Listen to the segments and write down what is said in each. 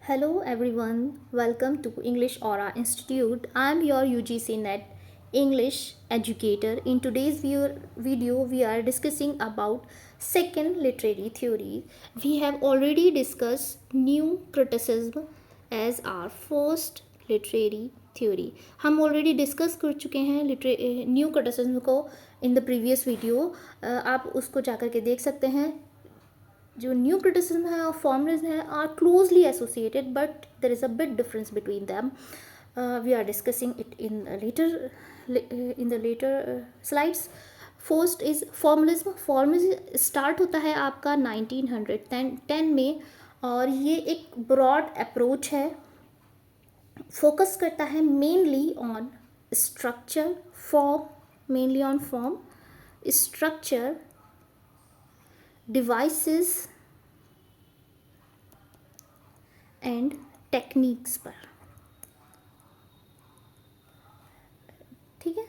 Hello everyone, welcome to English Aura Institute. I am your UGC NET English educator. In today's video, we are discussing about second literary theory. We have already discussed new criticism as our first literary theory. हम already discuss कर चुके हैं new criticism को in the previous video. आप उसको जाकर के देख सकते हैं. जो न्यू क्रिटिसिज्म है और फॉर्मलिज्म है are closely associated but there is a big difference between them. We are discussing it in the later slides. First is formalism. Formalism start होता है आपका 1910 में और ये एक ब्रॉड अप्रोच है. फोकस करता है mainly on structure form, mainly on form, structure, devices and techniques पर. ठीक है.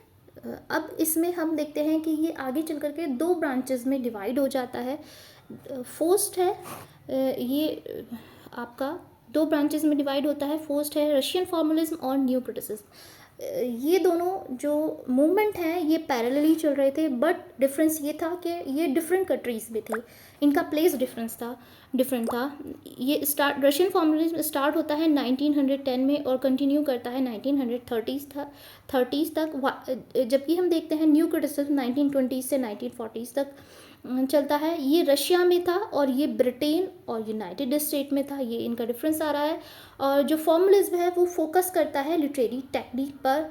अब इसमें हम देखते हैं कि ये आगे चल करके दो ब्रांचेस में डिवाइड हो जाता है. फर्स्ट है ये आपका दो ब्रांचेस में डिवाइड होता है. फर्स्ट है रशियन फॉर्मलिज्म और न्यू क्रिटिसिज्म. ये दोनों जो मूवमेंट हैं ये पैरेलली चल रहे थे बट डिफरेंस ये था कि ये डिफरेंट कंट्रीज़ में थे. इनका प्लेस डिफरेंट था. ये स्टार्ट रशियन फॉर्मलिज्म स्टार्ट होता है 1910 में और कंटिन्यू करता है 1930s तक. जबकि हम देखते हैं न्यू क्रिटिसिज्म 1920 से 1940s तक चलता है. ये रशिया में था और ये ब्रिटेन और यूनाइटेड स्टेट में था. ये इनका डिफरेंस आ रहा है. और जो फॉर्मलिज्म है वो फोकस करता है लिटरेरी टेक्निक पर,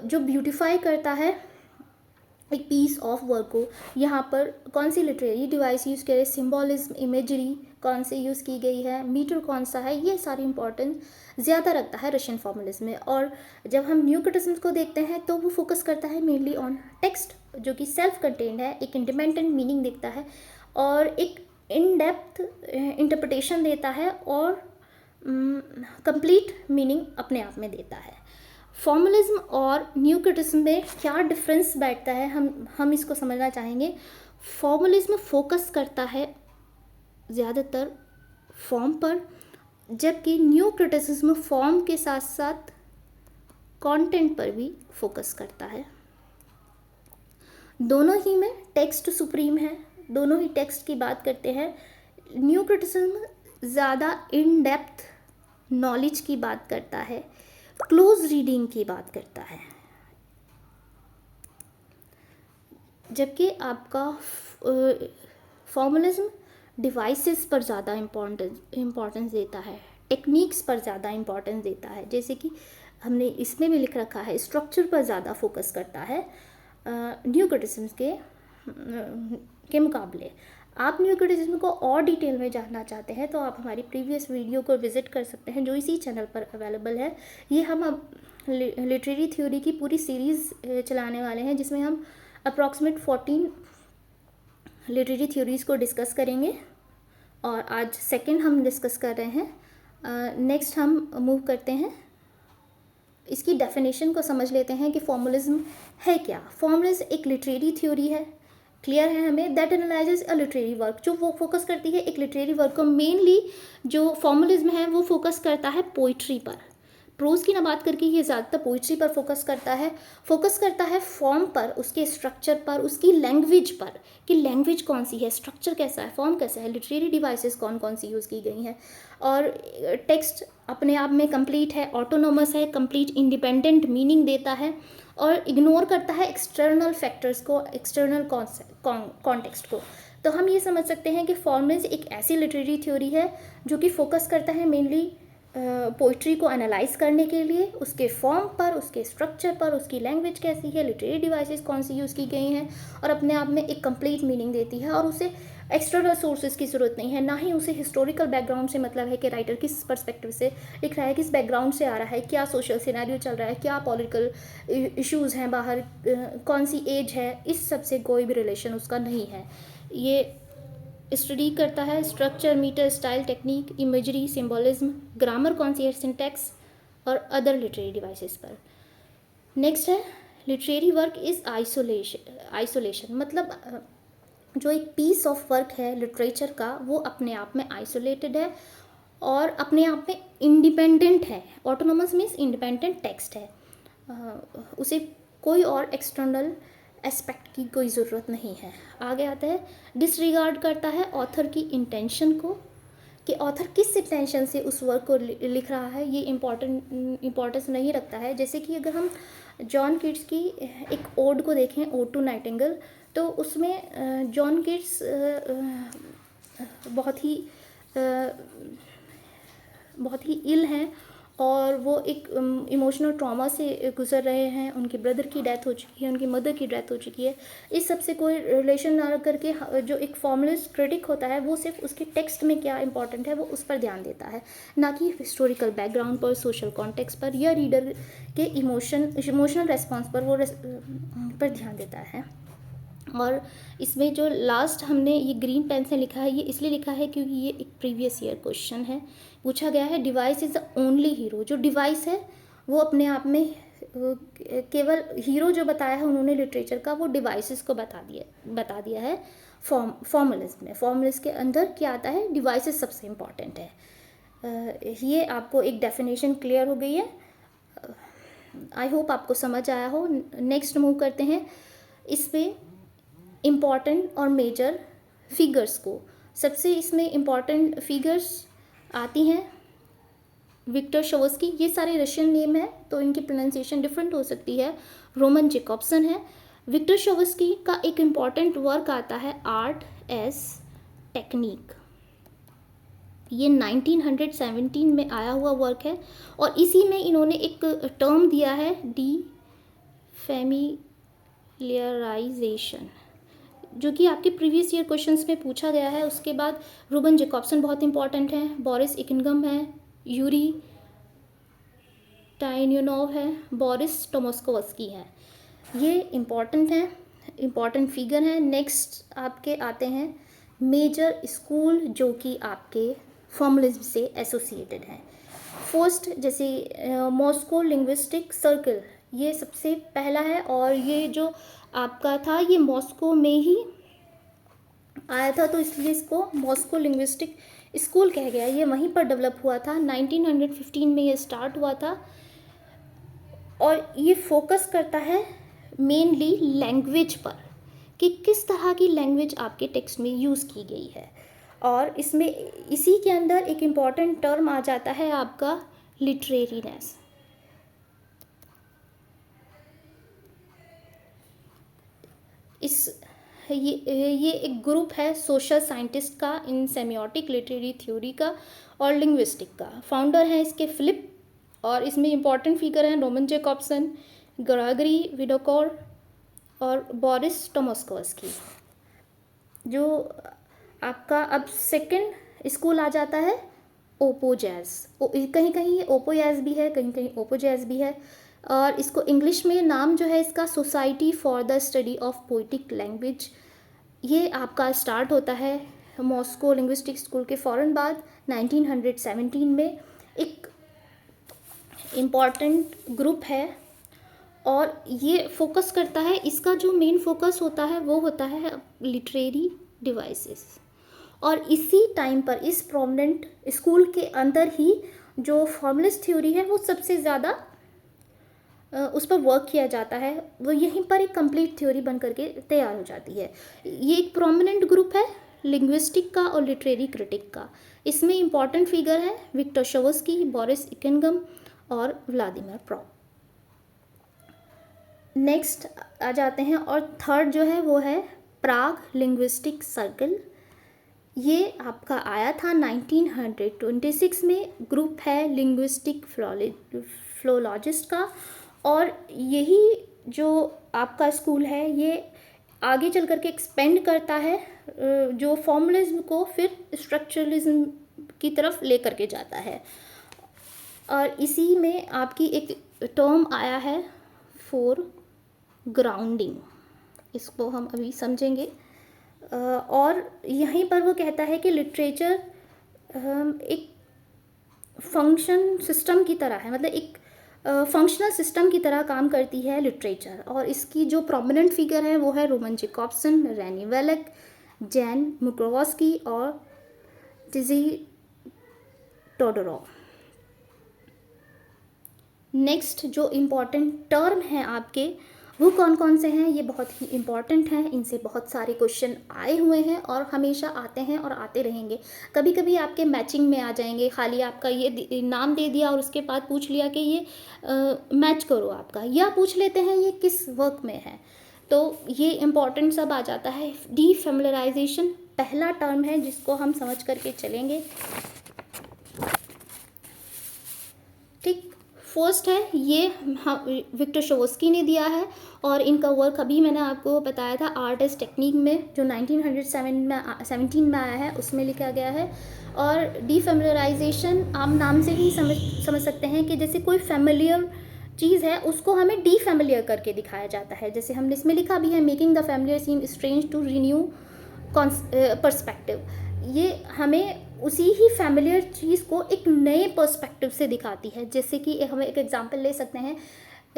जो ब्यूटिफाई करता है एक पीस ऑफ वर्क को. यहाँ पर कौन सी लिटरेरी डिवाइस यूज़ करे, सिम्बॉलिज्म, इमेजरी कौन सी यूज़ की गई है, मीटर कौन सा है, ये सारी इंपॉर्टेंस ज़्यादा रखता है रशियन फॉर्मलिज्म में. और जब हम न्यू क्रिटिसिज्म को देखते हैं तो वो फोकस करता है मेनली ऑन टेक्स्ट जो कि सेल्फ कंटेन्ड है, एक इंडिपेंडेंट मीनिंग देखता है और एक इन डेप्थ इंटरप्रिटेशन देता है और कंप्लीट मीनिंग अपने आप में देता है. फॉर्मलिज्म और न्यू क्रिटिसिज्म में क्या डिफरेंस बैठता है हम इसको समझना चाहेंगे. फॉर्मलिज्म फोकस करता है ज़्यादातर फॉर्म पर, जबकि न्यू क्रिटिसिज्म फॉर्म के साथ साथ कंटेंट पर भी फोकस करता है. दोनों ही में टेक्स्ट सुप्रीम है, दोनों ही टेक्स्ट की बात करते हैं. न्यू क्रिटिसिज्म ज़्यादा इन डेप्थ नॉलेज की बात करता है, क्लोज रीडिंग की बात करता है. जबकि आपका फॉर्मलिज्म डिवाइसेस पर ज़्यादा इम्पोर्टेंस देता है, टेक्निक्स पर ज़्यादा इम्पोर्टेंस देता है. जैसे कि हमने इसमें भी लिख रखा है स्ट्रक्चर पर ज़्यादा फोकस करता है न्यू क्रिटिसिज्म के मुकाबले. आप न्यू क्रिटिसिज्म को और डिटेल में जानना चाहते हैं तो आप हमारी प्रीवियस वीडियो को विज़िट कर सकते हैं जो इसी चैनल पर अवेलेबल है. ये हम अब लिटरेरी थ्योरी की पूरी सीरीज़ चलाने वाले हैं जिसमें हम अप्रॉक्सीमेट 14 लिटरेरी थ्योरीज़ को डिस्कस करेंगे और आज सेकंड हम डिस्कस कर रहे हैं. नेक्स्ट हम मूव करते हैं, इसकी डेफिनेशन को समझ लेते हैं कि फॉर्मलिज्म है क्या. फॉर्मलिज्म एक लिटरेरी थ्योरी है, क्लियर है हमें, that analyses a literary work. जो वो फोकस करती है एक लिटरेरी वर्क को. मेनली जो फॉर्मलिज्म है वो फोकस करता है पोइट्री पर. प्रोज की ना बात करके ये ज़्यादातर पोइट्री पर फोकस करता है फॉर्म पर, उसके स्ट्रक्चर पर, उसकी लैंग्वेज पर कि लैंग्वेज कौन सी है, स्ट्रक्चर कैसा है, फॉर्म कैसा है, लिटरेरी डिवाइसेस कौन कौन सी यूज़ की गई हैं. और टेक्स्ट अपने आप में कंप्लीट है, ऑटोनोमस है, कंप्लीट इंडिपेंडेंट मीनिंग देता है और इग्नोर करता है एक्सटर्नल फैक्टर्स को, एक्सटर्नल कॉन्टेक्स्ट को. तो हम ये समझ सकते हैं कि फॉर्मलिज्म एक ऐसी लिटरेरी थ्योरी है जो कि फोकस करता है मेनली पोइट्री को एनालाइज करने के लिए, उसके फॉर्म पर, उसके स्ट्रक्चर पर, उसकी लैंग्वेज कैसी है, लिटरेरी डिवाइसेस कौन सी यूज़ की गई हैं और अपने आप में एक कंप्लीट मीनिंग देती है. और उसे एक्सटर्नल सोर्सेज की ज़रूरत नहीं है, ना ही उसे हिस्टोरिकल बैकग्राउंड से मतलब है कि राइटर किस पर्सपेक्टिव से लिख रहा है, किस बैकग्राउंड से आ रहा है, क्या सोशल सिनेरियो चल रहा है, क्या पॉलिटिकल इश्यूज़ हैं बाहर, कौन सी एज है, इस सब से कोई भी रिलेशन उसका नहीं है. ये स्टडी करता है structure, metre, style, technique, imagery, symbolism, grammar कौन सी है, सिंटैक्स और अदर लिटरेरी डिवाइसेस पर. नेक्स्ट है लिटरेरी वर्क इज़ आइसोलेशन. मतलब जो एक पीस ऑफ वर्क है लिटरेचर का वो अपने आप में आइसोलेटेड है और अपने आप में इंडिपेंडेंट है। ऑटोनोमस मीन्स इंडिपेंडेंट टेक्स्ट है, उसे कोई और एक्सटर्नल एस्पेक्ट की कोई ज़रूरत नहीं है। आगे आता है डिसरिगार्ड करता है ऑथर की इंटेंशन को, कि ऑथर किस इंटेंशन से उस वर्क को लिख रहा है, ये इम्पोर्टेंस नहीं रखता है। जैसे कि अगर हम जॉन कीट्स की एक ओड को देखें, ओड टू नाइटिंगेल, तो उसमें जॉन कीट्स बहुत ही इल हैं और वो एक इमोशनल ट्रॉमा से गुजर रहे हैं। उनके ब्रदर की डेथ हो चुकी है, उनकी मदर की डेथ हो चुकी है। इस सब से कोई रिलेशन ना करके जो एक फॉर्मलिस्ट क्रिटिक होता है वो सिर्फ उसके टेक्स्ट में क्या इंपॉर्टेंट है वो उस पर ध्यान देता है, ना कि हिस्टोरिकल बैकग्राउंड पर, सोशल कॉन्टेक्स्ट पर या रीडर के इमोशनल रेस्पॉन्स पर पर ध्यान देता है। और इसमें जो लास्ट हमने ये ग्रीन पेन से लिखा है, ये इसलिए लिखा है क्योंकि ये एक प्रीवियस ईयर क्वेश्चन है, पूछा गया है device is the only hero. जो डिवाइस है वो अपने आप में केवल हीरो जो बताया है उन्होंने लिटरेचर का, वो डिवाइसेस को बता दिया है फॉर्मलिज्म में। फॉर्मलिज्म के अंदर क्या आता है, डिवाइसेस सबसे इम्पॉर्टेंट है। ये आपको एक डेफिनेशन क्लियर हो गई है। आई होप आपको समझ आया हो। नेक्स्ट मूव करते हैं इस पे इम्पॉर्टेंट और मेजर फिगर्स को। सबसे इसमें इम्पॉर्टेंट फिगर्स आती हैं विक्टर शोवस्की। ये सारे रशियन नेम है तो इनकी प्रोनाउंसिएशन डिफरेंट हो सकती है। रोमन जेकॉब्सन है। विक्टर शोवस्की का एक इम्पॉर्टेंट वर्क आता है आर्ट एज टेक्निक। ये 1917 में आया हुआ वर्क है और इसी में इन्होंने एक टर्म दिया है डी फेमिलियराइजेशन, जो कि आपके प्रीवियस ईयर क्वेश्चंस में पूछा गया है। उसके बाद रूबन जेकॉब्सन बहुत इंपॉर्टेंट है, बोरिस इकिनगम है, यूरी टाइन्यूनोव है, बोरिस टोमस्कोवस्की है। ये इम्पॉर्टेंट हैं, इम्पॉर्टेंट फिगर हैं। नेक्स्ट आपके आते हैं मेजर स्कूल जो कि आपके फॉर्मलिज्म से एसोसिएटेड हैं। फर्स्ट जैसे मॉस्को लिंग्विस्टिक सर्कल, ये सबसे पहला है और ये जो आपका था ये मॉस्को में ही आया था तो इसलिए इसको मॉस्को लिंग्विस्टिक स्कूल कह गया। ये वहीं पर डेवलप हुआ था, 1915 में ये स्टार्ट हुआ था और ये फोकस करता है मेनली लैंग्वेज पर कि किस तरह की लैंग्वेज आपके टेक्स्ट में यूज़ की गई है। और इसमें इसी के अंदर एक इम्पॉर्टेंट टर्म आ जाता है आपका लिटरेरीनेस। ये एक ग्रुप है सोशल साइंटिस्ट का इन सेमियोटिक लिटरेरी थ्योरी का और लिंग्विस्टिक का। फाउंडर हैं इसके फिलिप और इसमें इम्पॉर्टेंट फिगर हैं रोमन जेकॉब्सन, ग्रेगरी विडोकोर और बोरिस टोमस्कोवस्की। जो आपका अब सेकंड स्कूल आ जाता है ओपो जैज़। कहीं कहीं ओपो जैज़ भी है, कहीं कहीं ओपो जैज़ भी है और इसको इंग्लिश में नाम जो है इसका society for the study of poetic language. ये आपका स्टार्ट होता है मॉस्को लिंग्विस्टिक स्कूल के फ़ौरन बाद 1917 में। एक इम्पॉर्टेंट ग्रुप है और ये फोकस करता है, इसका जो मेन फोकस होता है वो होता है लिटरेरी डिवाइसेस। और इसी टाइम पर इस प्रोमिनेंट स्कूल के अंदर ही जो फॉर्मलिस्ट थ्योरी है वो सबसे ज़्यादा उस पर वर्क किया जाता है, वो यहीं पर एक कंप्लीट थ्योरी बन करके तैयार हो जाती है। ये एक प्रोमिनेंट ग्रुप है लिंग्विस्टिक का और लिटरेरी क्रिटिक का। इसमें इंपॉर्टेंट फिगर है विक्टर शोवस्की, बोरिस इकिनगम और व्लादिमीर प्रॉप। नेक्स्ट आ जाते हैं और थर्ड जो है वो है प्राग लिंग्विस्टिक सर्कल। ये आपका आया था 1926 में। ग्रुप है लिंग्विस्टिक फ्लोलॉजिस्ट का और यही जो आपका स्कूल है ये आगे चल करके एक्सपेंड करता है जो फॉर्मलिज्म को फिर स्ट्रक्चरलिज्म की तरफ ले करके जाता है। और इसी में आपकी एक टर्म आया है फॉर ग्राउंडिंग, इसको हम अभी समझेंगे। और यहीं पर वो कहता है कि लिटरेचर एक फंक्शन सिस्टम की तरह है, मतलब एक फंक्शनल सिस्टम की तरह काम करती है लिटरेचर। और इसकी जो प्रोमिनेंट फिगर है वो है रोमन जेकॉब्सन, रेनी वेलक, जैन मुक्रोवस्की और टिजी टोडोरोव। नेक्स्ट जो इम्पॉर्टेंट टर्म हैं आपके, वो कौन कौन से हैं, ये बहुत ही इम्पॉर्टेंट हैं, इनसे बहुत सारे क्वेश्चन आए हुए हैं और हमेशा आते हैं और आते रहेंगे। कभी कभी आपके मैचिंग में आ जाएंगे, खाली आपका ये नाम दे दिया और उसके बाद पूछ लिया कि ये मैच करो आपका, या पूछ लेते हैं ये किस वर्क में है, तो ये इम्पॉर्टेंट सब आ जाता है। डीफेमिलियराइजेशन पहला टर्म है जिसको हम समझ करके चलेंगे। ठीक, फर्स्ट है ये, हाँ, विक्टर शोवस्की ने दिया है और इनका वर्क अभी मैंने आपको बताया था आर्ट एज टेक्निक में, जो 1917 में आया है, उसमें लिखा गया है। और डीफेमिलियराइजेशन आप नाम से ही समझ सकते हैं कि जैसे कोई फेमिलियर चीज़ है उसको हमें डीफेमिलियर करके दिखाया जाता है। जैसे हमने इसमें लिखा भी है, making the familiar seem strange to renew perspective. ये हमें उसी ही फैमिलियर चीज़ को एक नए पर्सपेक्टिव से दिखाती है। जैसे कि हमें एक एग्जांपल ले सकते हैं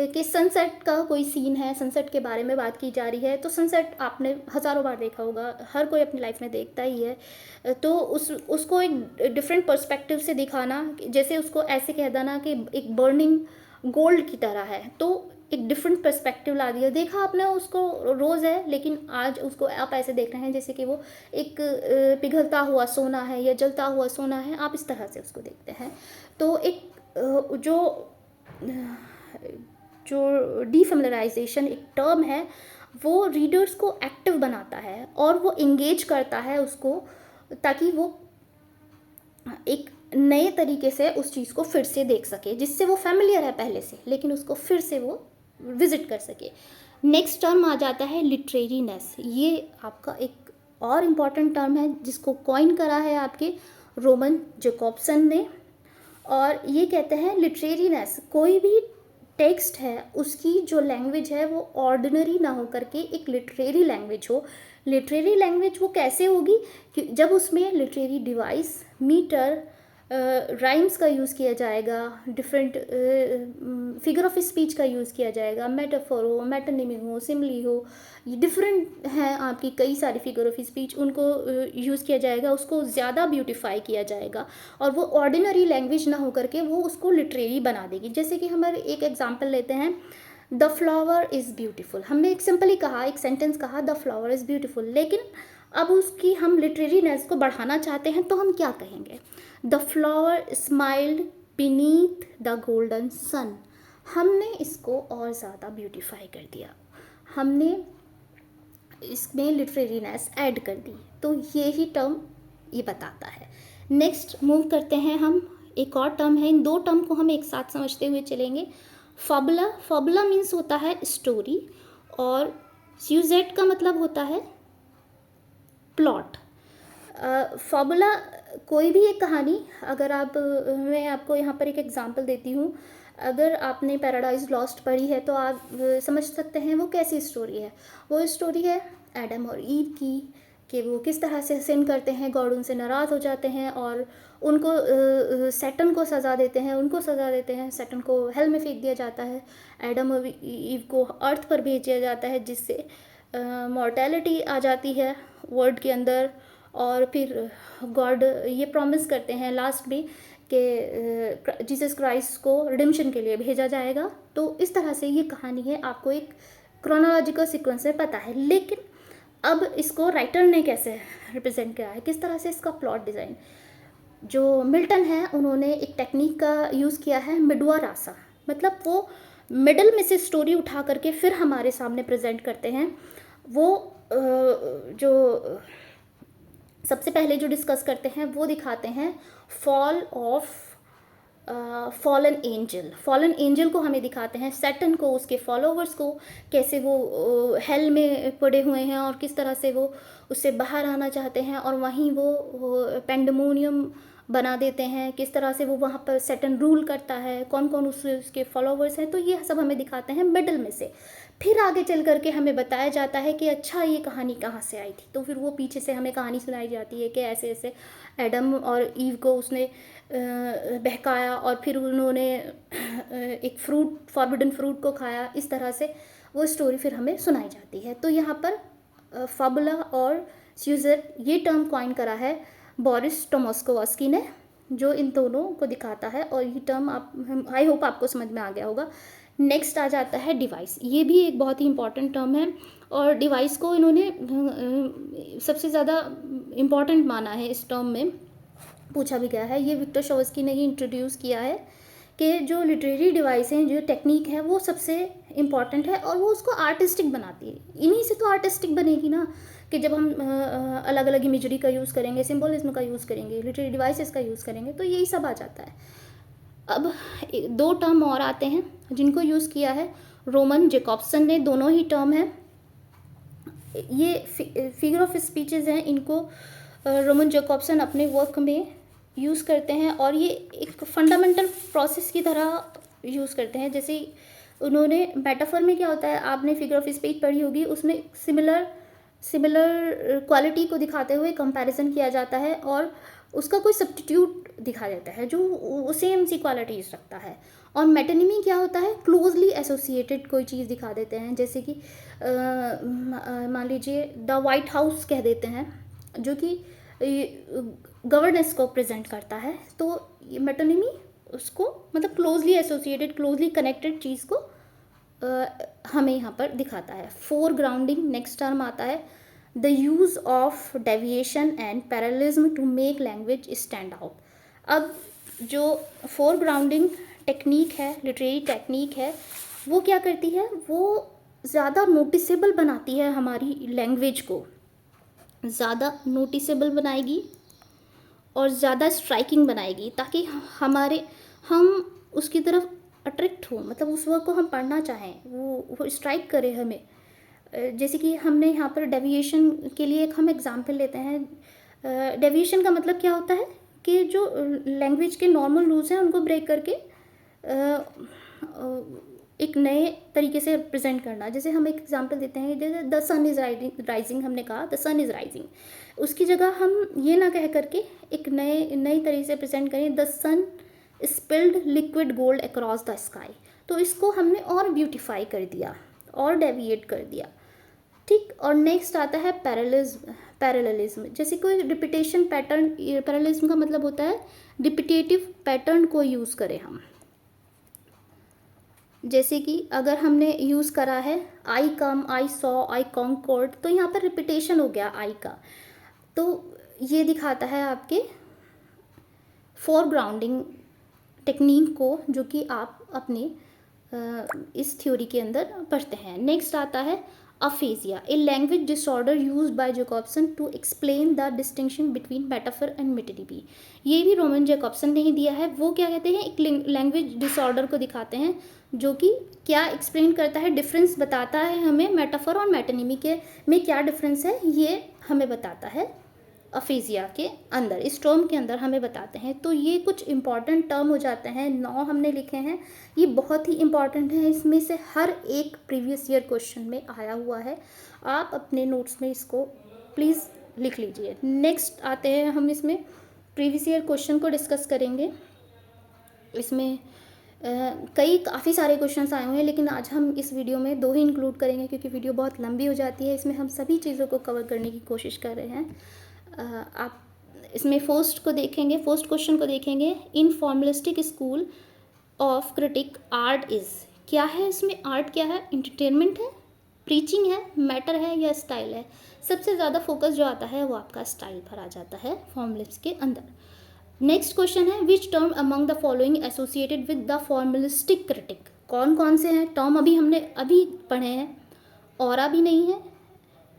कि सनसेट का कोई सीन है, सनसेट के बारे में बात की जा रही है, तो सनसेट आपने हज़ारों बार देखा होगा, हर कोई अपनी लाइफ में देखता ही है। तो उसको एक डिफरेंट पर्सपेक्टिव से दिखाना, जैसे उसको ऐसे कह देना कि एक बर्निंग गोल्ड की तरह है, तो एक डिफरेंट पर्सपेक्टिव ला दिया। देखा आपने उसको रोज़ है, लेकिन आज उसको आप ऐसे देख रहे हैं जैसे कि वो एक पिघलता हुआ सोना है या जलता हुआ सोना है, आप इस तरह से उसको देखते हैं। तो एक जो डीफेमिलियराइजेशन एक टर्म है, वो रीडर्स को एक्टिव बनाता है और वो इंगेज करता है उसको, ताकि वो एक नए तरीके से उस चीज़ को फिर से देख सके, जिससे वो फैमिलियर है पहले से, लेकिन उसको फिर से वो विजिट कर सके। नेक्स्ट टर्म आ जाता है लिटरेरीनेस। ये आपका एक और इम्पॉर्टेंट टर्म है जिसको कॉइन करा है आपके रोमन जैकोब्सन ने, और ये कहते हैं लिटरेरीनेस, कोई भी टेक्स्ट है उसकी जो लैंग्वेज है वो ऑर्डिनरी ना हो करके एक लिटरेरी लैंग्वेज हो। लिटरेरी लैंग्वेज वो कैसे होगी कि जब उसमें लिटरेरी डिवाइस, मीटर, राइम्स का यूज़ किया जाएगा, डिफरेंट फिगर ऑफ स्पीच का यूज़ किया जाएगा, मेटाफोर हो, मेटोनिमी हो, सिमली हो, ये डिफरेंट हैं आपकी कई सारी फिगर ऑफ स्पीच, उनको यूज़ किया जाएगा, उसको ज़्यादा ब्यूटिफाई किया जाएगा और वो ऑर्डिनरी लैंग्वेज ना हो करके वो उसको लिटरेरी बना देगी। जैसे कि हमारे एक एग्जांपल लेते हैं, द फ्लावर इज़ ब्यूटीफुल। हमने एक सिंपली कहा, एक सेंटेंस कहा द फ्लावर इज़ ब्यूटीफुल, लेकिन अब उसकी हम लिटरेरीनेस को बढ़ाना चाहते हैं तो हम क्या कहेंगे, the flower smiled beneath the golden sun. हमने इसको और ज़्यादा ब्यूटीफाई कर दिया, हमने इसमें लिटरेरीनेस ऐड कर दी, तो ये ही टर्म ये बताता है। नेक्स्ट मूव करते हैं हम, एक और टर्म है, इन दो टर्म को हम एक साथ समझते हुए चलेंगे। फबुला, फबुला मीन्स होता है स्टोरी, और स्यूजेट का मतलब होता है प्लॉट। फॉर्मूला कोई भी एक कहानी, अगर आप, मैं आपको यहाँ पर एक एग्जांपल देती हूँ, अगर आपने पैराडाइज लॉस्ट पढ़ी है तो आप समझ सकते हैं वो कैसी स्टोरी है। वो स्टोरी है एडम और ईव की, कि वो किस तरह से सिन करते हैं, गॉड उनसे नाराज़ हो जाते हैं और उनको सैटर्न को सज़ा देते हैं, उनको सज़ा देते हैं, सैटर्न को हेल में फेंक दिया जाता है, एडम और ईव को अर्थ पर भेज दिया जाता है, जिससे मॉर्टेलिटी आ जाती है वर्ल्ड के अंदर। और फिर गॉड ये प्रॉमिस करते हैं लास्ट में कि जीसस क्राइस्ट को रिडेम्पशन के लिए भेजा जाएगा। तो इस तरह से ये कहानी है, आपको एक क्रोनोलॉजिकल सीक्वेंस में पता है। लेकिन अब इसको राइटर ने कैसे रिप्रेजेंट किया है, किस तरह से इसका प्लॉट डिज़ाइन, जो मिल्टन है उन्होंने एक टेक्निक का यूज़ किया है, मिडवा रासा, मतलब वो मिडल में से स्टोरी उठा करके फिर हमारे सामने प्रेजेंट करते हैं। वो जो सबसे पहले जो डिस्कस करते हैं वो दिखाते हैं fall of fallen angel. Fallen angel को हमें दिखाते हैं, सैटर्न को, उसके फॉलोवर्स को, कैसे वो हेल में पड़े हुए हैं और किस तरह से वो उससे बाहर आना चाहते हैं और वहीं वो पेंडेमोनियम बना देते हैं, किस तरह से वो वहाँ पर सैटर्न रूल करता है, कौन कौन उसके फॉलोवर्स हैं। तो ये सब हमें दिखाते हैं मिडल में से। फिर आगे चल करके हमें बताया जाता है कि अच्छा ये कहानी कहाँ से आई थी, तो फिर वो पीछे से हमें कहानी सुनाई जाती है कि ऐसे ऐसे एडम और ईव को उसने बहकाया और फिर उन्होंने एक फ्रूट, फॉरबिडन फ्रूट को खाया। इस तरह से वो स्टोरी फिर हमें सुनाई जाती है। तो यहाँ पर फाबुला और स्यूजेट ये टर्म कॉइन करा है बोरिस टोमस्कोवस्की ने, जो इन दोनों को दिखाता है, और ये टर्म आप आई होप आपको समझ में आ गया होगा। नेक्स्ट आ जाता है डिवाइस। ये भी एक बहुत ही इंपॉर्टेंट टर्म है, और डिवाइस को इन्होंने सबसे ज़्यादा इम्पॉर्टेंट माना है। इस टर्म में पूछा भी गया है, ये विक्टर शोवस्की ने ही इंट्रोड्यूस किया है कि जो लिटरेरी डिवाइस हैं, जो टेक्निक है, वो सबसे इम्पॉर्टेंट है, और वो उसको आर्टिस्टिक बनाती है। इन्हीं से तो आर्टिस्टिक बनेगी ना, कि जब हम अलग अलग इमेजरी का यूज़ करेंगे, सिम्बोलिज्म का यूज़ करेंगे, लिटरेरी डिवाइसेस का यूज़ करेंगे, तो यही सब आ जाता है। अब दो टर्म और आते हैं जिनको यूज़ किया है रोमन जैकॉब्सन ने। दोनों ही टर्म है, ये फिगर ऑफ स्पीचेस हैं, इनको रोमन जैकॉब्सन अपने वर्क में यूज़ करते हैं, और ये एक फंडामेंटल प्रोसेस की तरह यूज़ करते हैं। जैसे उन्होंने मेटाफर में क्या होता है, आपने फिगर ऑफ स्पीच पढ़ी होगी, उसमें सिमिलर क्वालिटी को दिखाते हुए कंपैरिजन किया जाता है, और उसका कोई सब्स्टिट्यूट दिखा जाता है जो सेम सी क्वालिटीज रखता है। और मेटोनिमी क्या होता है, क्लोजली एसोसिएटेड कोई चीज़ दिखा देते हैं। जैसे कि मान लीजिए द वाइट हाउस कह देते हैं, जो कि गवर्नेंस को प्रेजेंट करता है, तो ये मेटोनिमी उसको मतलब क्लोजली एसोसिएटेड, क्लोजली कनेक्टेड चीज़ को हमें यहाँ पर दिखाता है। फोरग्राउंडिंग नेक्स्ट टर्म आता है, the use of deviation and parallelism to make language stand out. अब जो फोरग्राउंडिंग टेक्निक है, लिटरेरी टेक्निक है, वो क्या करती है, वो ज़्यादा नोटिसेबल बनाती है, हमारी लैंग्वेज को ज़्यादा नोटिसेबल बनाएगी और ज़्यादा स्ट्राइकिंग बनाएगी, ताकि हम उसकी तरफ अट्रैक्ट हो, मतलब उस वर्क को हम पढ़ना चाहें, वो स्ट्राइक करे हमें। जैसे कि हमने यहाँ पर डेविएशन के लिए एक हम एग्जाम्पल लेते हैं। डेविएशन का मतलब क्या होता है कि जो लैंग्वेज के नॉर्मल रूल्स हैं उनको ब्रेक करके एक नए तरीके से प्रेजेंट करना। जैसे हम एक एग्जांपल देते हैं, जैसे द सन इज़ राइजिंग, हमने कहा द सन इज़ राइजिंग, उसकी जगह हम ये ना कह करके एक नई तरीके से प्रेजेंट करें, the sun spilled liquid gold across the sky. तो इसको हमने और ब्यूटिफाई कर दिया और डेविएट कर दिया, ठीक। और नेक्स्ट आता है पैरेललिज्म। जैसे कोई रिपीटेशन पैटर्न, पैरेललिज्म का मतलब होता है रिपीटेटिव पैटर्न को यूज़ करें हम। जैसे कि अगर हमने यूज़ करा है आई कम, आई सॉ, आई कॉन्कॉर्ड, तो यहाँ पर रिपीटेशन हो गया आई का, तो ये दिखाता है आपके फोरग्राउंडिंग टेक्निक को, जो कि आप अपने इस थ्योरी के अंदर पढ़ते हैं। नेक्स्ट आता है aphasia, a language disorder used by Jakobson to explain the distinction between metaphor and metonymy. ये भी रोमन जैकॉब्सन ने ही दिया है। वो क्या कहते हैं, एक लैंग्वेज डिसऑर्डर को दिखाते हैं, जो कि क्या एक्सप्लेन करता है, डिफरेंस बताता है हमें मेटाफर और मेटोनिमी के में क्या डिफरेंस है, ये हमें बताता है अफेजिया के अंदर, इस टर्म के अंदर हमें बताते हैं। तो ये कुछ इंपॉर्टेंट टर्म हो जाते हैं, 9 हमने लिखे हैं, ये बहुत ही इंपॉर्टेंट है। इसमें से हर एक प्रीवियस ईयर क्वेश्चन में आया हुआ है, आप अपने नोट्स में इसको प्लीज़ लिख लीजिए। नेक्स्ट आते हैं हम, इसमें प्रीवियस ईयर क्वेश्चन को डिस्कस करेंगे। इसमें काफ़ी सारे क्वेश्चंस आए हुए हैं, लेकिन आज हम इस वीडियो में 2 ही इंक्लूड करेंगे, क्योंकि वीडियो बहुत लंबी हो जाती है। इसमें हम सभी चीज़ों को कवर करने की कोशिश कर रहे हैं। आप इसमें फर्स्ट क्वेश्चन को देखेंगे, in formalistic school of critic art is, क्या है इसमें, आर्ट क्या है, एंटरटेनमेंट है, प्रीचिंग है, मैटर है या स्टाइल है। सबसे ज़्यादा फोकस जो आता है वो आपका स्टाइल पर आ जाता है फॉर्मलिस्ट के अंदर। नेक्स्ट क्वेश्चन है, which term among the following associated with the formalistic critic. कौन कौन से हैं टर्म, हमने अभी पढ़े हैं, ऑरा भी नहीं है,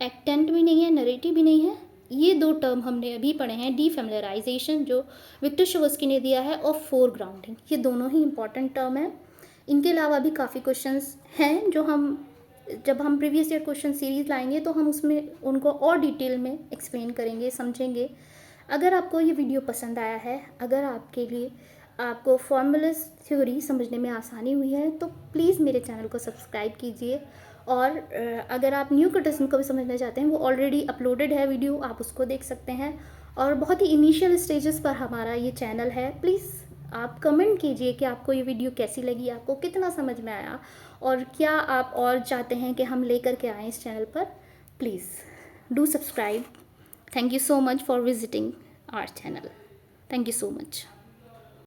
एक्टेंट भी नहीं है, नरेटिव भी नहीं है, ये 2 टर्म हमने अभी पढ़े हैं, डीफेमिलियराइजेशन जो विक्टर शोवस्की ने दिया है, और फोरग्राउंडिंग, ये दोनों ही इंपॉर्टेंट टर्म है। इनके अलावा भी काफ़ी क्वेश्चंस हैं जो जब हम प्रीवियस ईयर क्वेश्चन सीरीज़ लाएंगे तो हम उसमें उनको और डिटेल में एक्सप्लेन करेंगे, समझेंगे। अगर आपको ये वीडियो पसंद आया है, अगर आपको फॉर्मूलिस्ट थ्योरी समझने में आसानी हुई है, तो प्लीज़ मेरे चैनल को सब्सक्राइब कीजिए। और अगर आप न्यू क्रिटिसिज्म को भी समझना चाहते हैं, वो ऑलरेडी अपलोडेड है वीडियो, आप उसको देख सकते हैं। और बहुत ही इनिशियल स्टेजेस पर हमारा ये चैनल है। प्लीज़ आप कमेंट कीजिए कि आपको ये वीडियो कैसी लगी, आपको कितना समझ में आया, और क्या आप और चाहते हैं कि हम लेकर के आएँ इस चैनल पर। Please do subscribe. Thank you so much for visiting our channel. Thank you so much.